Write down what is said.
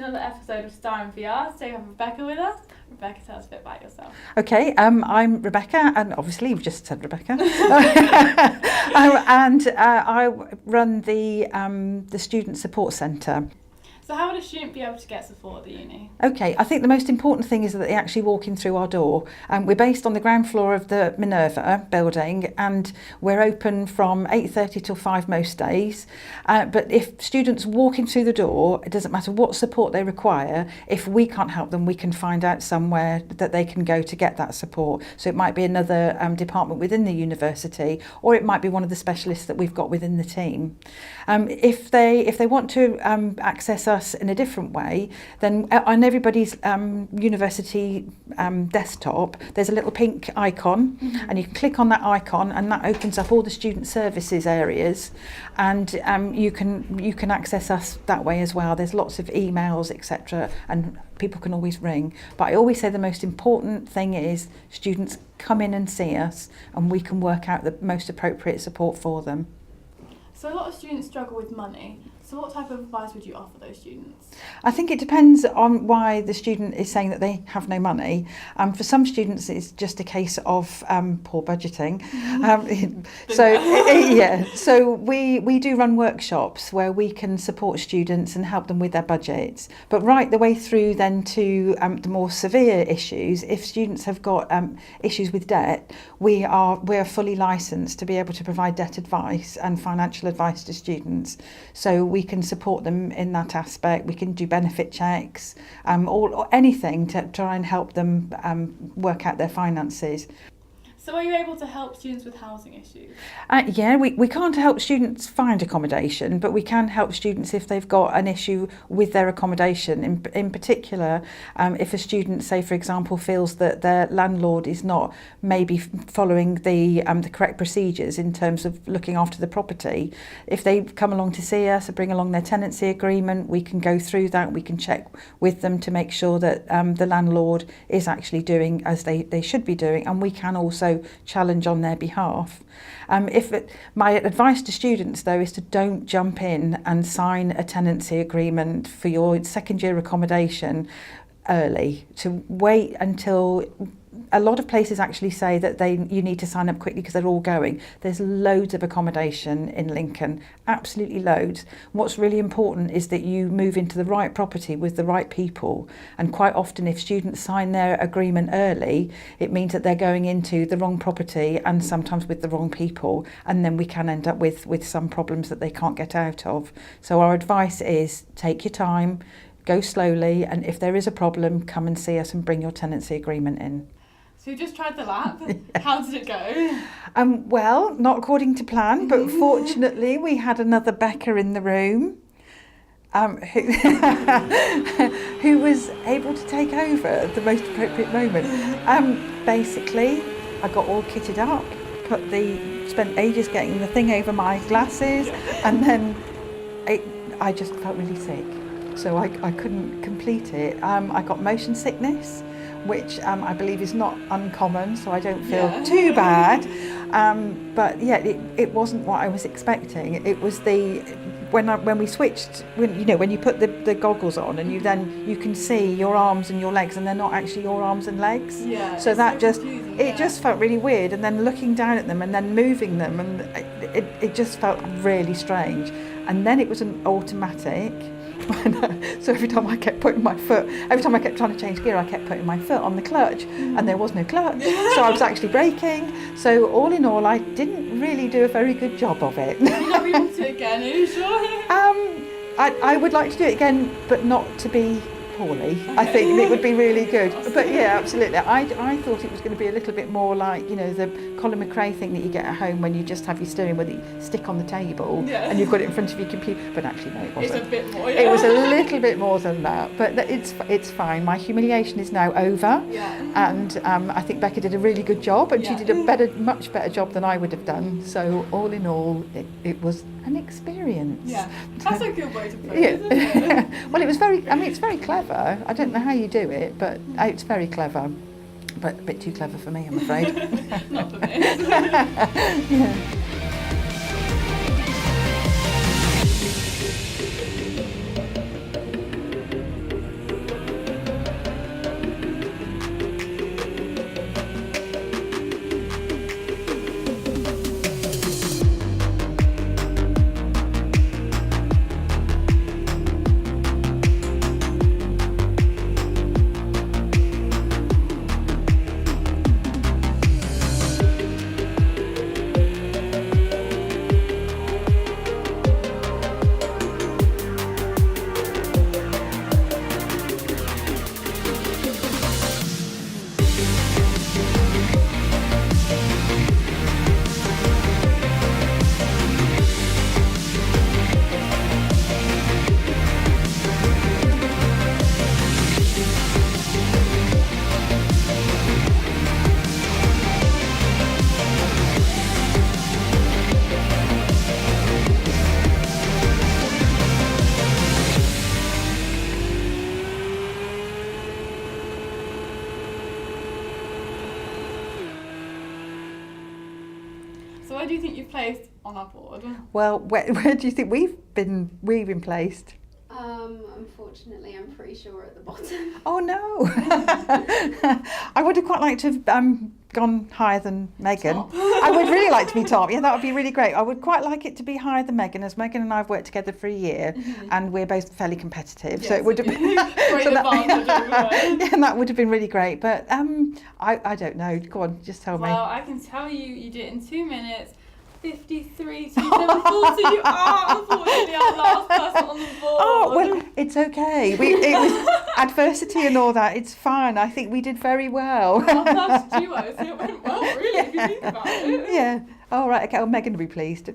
to another episode of Star in VR. Today we have Rebecca with us. Rebecca, tell us a bit about yourself. Okay, I'm Rebecca, and obviously you've just said Rebecca. And I run the Student Support Centre. So how would a student be able to get support at the uni? Okay, I think the most important thing is that they actually walk in through our door. We're based on the ground floor of the Minerva building, and we're open from 8:30 till 5 most days. But if students walk in through the door, it doesn't matter what support they require. If we can't help them, we can find out somewhere that they can go to get that support. So it might be another department within the university, or it might be one of the specialists that we've got within the team. If they want to access us in a different way, then on everybody's university desktop there's a little pink icon, and you can click on that icon, and that opens up all the student services areas, and you can access us that way as well. There's lots of emails, etc., and people can always ring. But I always say the most important thing is students come in and see us, and we can work out the most appropriate support for them. So a lot of students struggle with money. So what type of advice would you offer those students? I think it depends on why the student is saying that they have no money. For some students, it's just a case of poor budgeting. So we do run workshops where we can support students and help them with their budgets. But right the way through then to the more severe issues, if students have got issues with debt, we're fully licensed to be able to provide debt advice and financial advice to students. So we can support them in that aspect. We can do benefit checks, or anything to try and help them work out their finances. So are you able to help students with housing issues? We can't help students find accommodation, but we can help students if they've got an issue with their accommodation. In particular, if a student, say for example, feels that their landlord is not maybe following the correct procedures in terms of looking after the property, if they come along to see us or bring along their tenancy agreement, we can go through that. We can check with them to make sure that the landlord is actually doing as they should be doing, and we can also challenge on their behalf. My advice to students though is to don't jump in and sign a tenancy agreement for your second year accommodation early, to wait until a lot of places actually say that you need to sign up quickly because they're all going. There's loads of accommodation in Lincoln, absolutely loads. What's really important is that you move into the right property with the right people, and quite often if students sign their agreement early, it means that they're going into the wrong property and sometimes with the wrong people, and then we can end up with some problems that they can't get out of. So our advice is take your time, go slowly, and if there is a problem, come and see us and bring your tenancy agreement in. So you just tried the lab. How did it go? Well, not according to plan, but fortunately we had another Becca in the room who was able to take over at the most appropriate moment. Basically, I got all kitted up, spent ages getting the thing over my glasses, and then I just felt really sick. So I couldn't complete it. I got motion sickness, which I believe is not uncommon, so I don't feel too bad. But yeah, it wasn't what I was expecting. It was when we switched, when you put the goggles on, and you can see your arms and your legs, and they're not actually your arms and legs. Yeah. So that just felt really weird. And then looking down at them and then moving them, and it just felt really strange. And then it was an automatic. So every time I kept trying to change gear, I kept putting my foot on the clutch, and there was no clutch, so I was actually braking. So all in all, I didn't really do a very good job of it. Would you not be able to do it again, are you sure? I would like to do it again, but not to be poorly. I think it would be really good. But yeah, absolutely. I thought it was going to be a little bit more like, the Colin McRae thing that you get at home when you just have your steering wheel that you stick on the table and you've got it in front of your computer. But actually, no, it wasn't. It's a bit more. It was a little bit more than that. But it's fine. My humiliation is now over. Yeah. And I think Becca did a really good job, and she did a much better job than I would have done. So all in all, it was an experience. Yeah, that's a good way to put it, isn't it? Well, it's very clever. I don't know how you do it, but it's very clever. But a bit too clever for me, I'm afraid. Not for me. Yeah. placed on our board? Well, where do you think we've been placed? Unfortunately, I'm pretty sure at the bottom. Oh no! I would have quite liked to have gone higher than Megan. Top. I would really like to be top. Yeah, that would be really great. I would quite like it to be higher than Megan, as Megan and I have worked together for a year, and we're both fairly competitive. So it would have been great advantage over. yeah, and that would have been really great. But I don't know. Go on, just tell me. Well, I can tell you did it in 2 minutes. 53 to 740. You are unfortunately our last person on the board. Oh, well, it's okay. It was adversity and all that. It's fine. I think we did very well. Our first duo, so it went well, really, if you think about it. Yeah. All right. Okay. Well, Megan will be pleased.